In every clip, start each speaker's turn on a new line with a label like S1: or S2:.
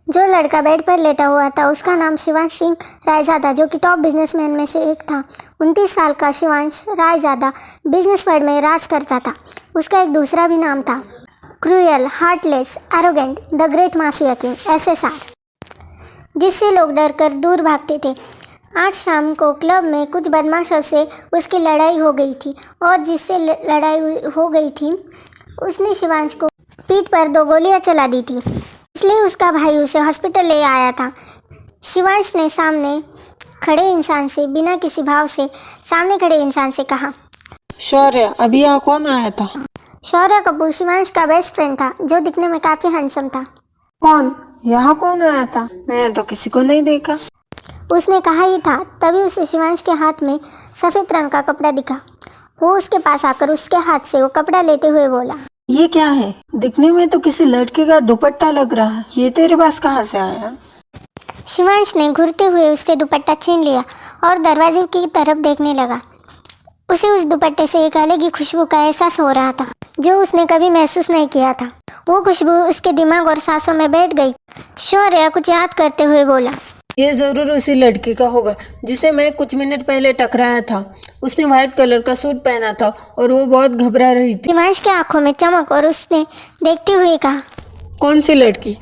S1: जो लड़का बेड पर लेटा हुआ था उसका नाम शिवांश सिंह रायजादा, जो कि टॉप बिजनेसमैन में से एक था। 29 साल का शिवांश रायजादा बिजनेस वर्ल्ड में राज करता था। उसका एक दूसरा भी नाम था, cruel, heartless, arrogant, the great mafia king SSR, जिससे लोग डर कर दूर भागते थे। आज शाम को क्लब में कुछ बदमाशों से उसकी लड़ाई हो गई थी, और जिससे लड़ाई हो गई थी उसने शिवांश को पीठ पर 2 गोलियां चला दी थी, इसलिए उसका भाई उसे हॉस्पिटल ले आया था। शिवांश ने सामने खड़े इंसान से बिना किसी भाव से सामने खड़े इंसान से कहा,
S2: शौर्य, अभी यहाँ कौन आया था?
S1: शौर्य कपूर शिवांश का बेस्ट फ्रेंड था, जो दिखने में काफी हैंडसम था।
S2: कौन? यहाँ कौन आया था? मैंने तो किसी को नहीं देखा।
S1: उसने कहा ही था, तभी उसे शिवांश के हाथ में सफ़ेद रंग का कपड़ा दिखा। वो उसके पास आकर उसके हाथ से वो कपड़ा लेते हुए बोला,
S2: ये क्या है? दिखने में तो किसी लड़के का दुपट्टा लग रहा है। ये तेरे पास कहाँ से आया?
S1: शिवांश ने घूरते हुए उससे दुपट्टा छीन लिया और दरवाजे की तरफ देखने लगा। उसे उस दुपट्टे से एक अलग ही खुशबू का एहसास हो रहा था, जो उसने कभी महसूस नहीं किया था। वो खुशबू उसके दिमाग और सांसों में बैठ गई। शौर्य कुछ याद करते हुए बोला,
S2: ये जरूर उसी लड़की का होगा जिसे मैं कुछ मिनट पहले टकराया था। उसने व्हाइट कलर का सूट पहना था और वो बहुत घबरा रही थी।
S1: शिवांश की आंखों में चमक और उसने देखते हुए कहा,
S2: कौन सी लड़की?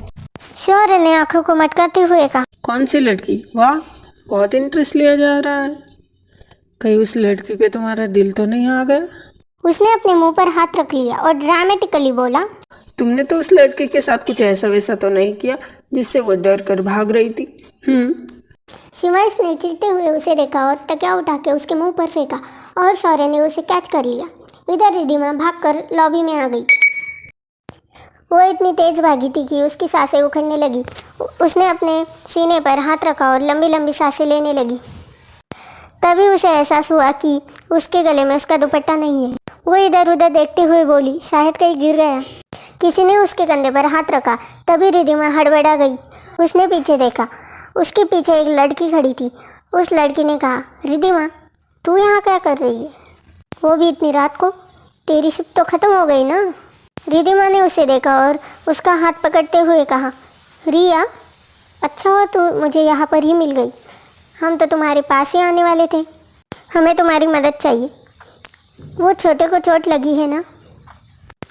S1: शौर्य ने आंखों को मटकाते हुए कहा,
S2: कौन सी लड़की? वाह, बहुत इंटरेस्ट लिया जा रहा है। कहीं उस लड़की पे तुम्हारा दिल तो नहीं आ गया?
S1: उसने अपने मुंह पर हाथ रख लिया और ड्रामेटिकली बोला,
S2: तुमने तो उस लड़के के साथ कुछ ऐसा वैसा तो नहीं किया जिससे वो डर कर भाग रही थी?
S1: शिवांश ने चिढ़ते हुए उसे देखा और तकिया उठा के उसके मुंह पर फेंका, और शौर्य ने उसे कैच कर लिया। इधर रिद्धिमा भागकर लॉबी में आ गई। वो इतनी तेज भागी थी कि उसकी सांसें उखड़ने लगी। उसने अपने सीने पर हाथ रखा और लंबी लंबी सांसें लेने लगी। तभी उसे एहसास हुआ कि उसके गले में उसका दुपट्टा नहीं है। वो इधर उधर देखते हुए बोली, शायद कहीं गिर गया। किसी ने उसके कंधे पर हाथ रखा। तभी रिद्धिमा हड़बड़ा गई। उसने पीछे देखा। उसके पीछे एक लड़की खड़ी थी। उस लड़की ने कहा, रिद्धिमा, तू यहाँ क्या कर रही है? वो भी इतनी रात को? तेरी शिफ्ट तो ख़त्म हो गई ना? रिद्धिमा ने उसे देखा और उसका हाथ पकड़ते हुए कहा, रिया, अच्छा हुआ तू मुझे यहाँ पर ही मिल गई। हम तो तुम्हारे पास ही आने वाले थे। हमें तुम्हारी मदद चाहिए। वो छोटे को चोट लगी है ना,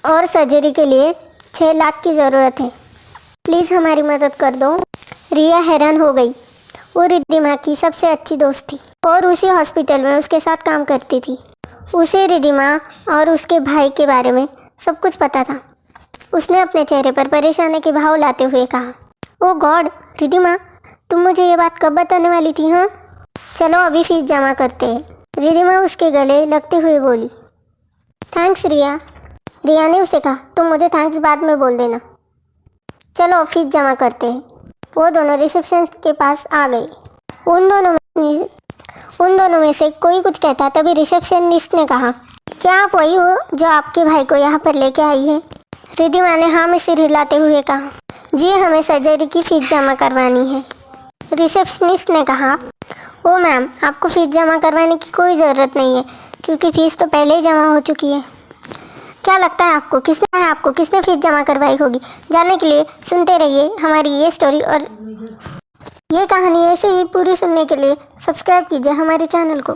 S1: और सर्जरी के लिए 6 लाख की ज़रूरत है। प्लीज़ हमारी मदद कर दो। रिया हैरान हो गई। वो रिद्धिमा की सबसे अच्छी दोस्त थी और उसी हॉस्पिटल में उसके साथ काम करती थी। उसे रिद्धिमा और उसके भाई के बारे में सब कुछ पता था। उसने अपने चेहरे पर परेशानी के भाव लाते हुए कहा, ओ गॉड, रिद्धिमा, तुम मुझे ये बात कब बताने वाली थी? हाँ, चलो अभी फीस जमा करते हैं। रिद्धिमा उसके गले लगते हुए बोली, थैंक्स रिया। रिया ने उसे कहा, तुम मुझे थैंक्स बाद में बोल देना। चलो फीस जमा करते हैं। वो दोनों रिसेप्शन के पास आ गए। उन दोनों में से कोई कुछ कहता, तभी रिसेप्शनिस्ट ने कहा, क्या आप वही हो जो आपके भाई को यहाँ पर लेके आई है? रिद्धिमा ने हाँ में सिर हिलाते हुए कहा, जी, हमें सर्जरी की फीस जमा करवानी है। रिसेप्शनिस्ट ने कहा, ओ मैम, आपको फीस जमा करवाने की कोई ज़रूरत नहीं है, क्योंकि फ़ीस तो पहले ही जमा हो चुकी है। क्या लगता है आपको किसने फीस जमा करवाई होगी? जानने के लिए सुनते रहिए हमारी ये स्टोरी, और ये कहानी ऐसे ही पूरी सुनने के लिए सब्सक्राइब कीजिए हमारे चैनल को।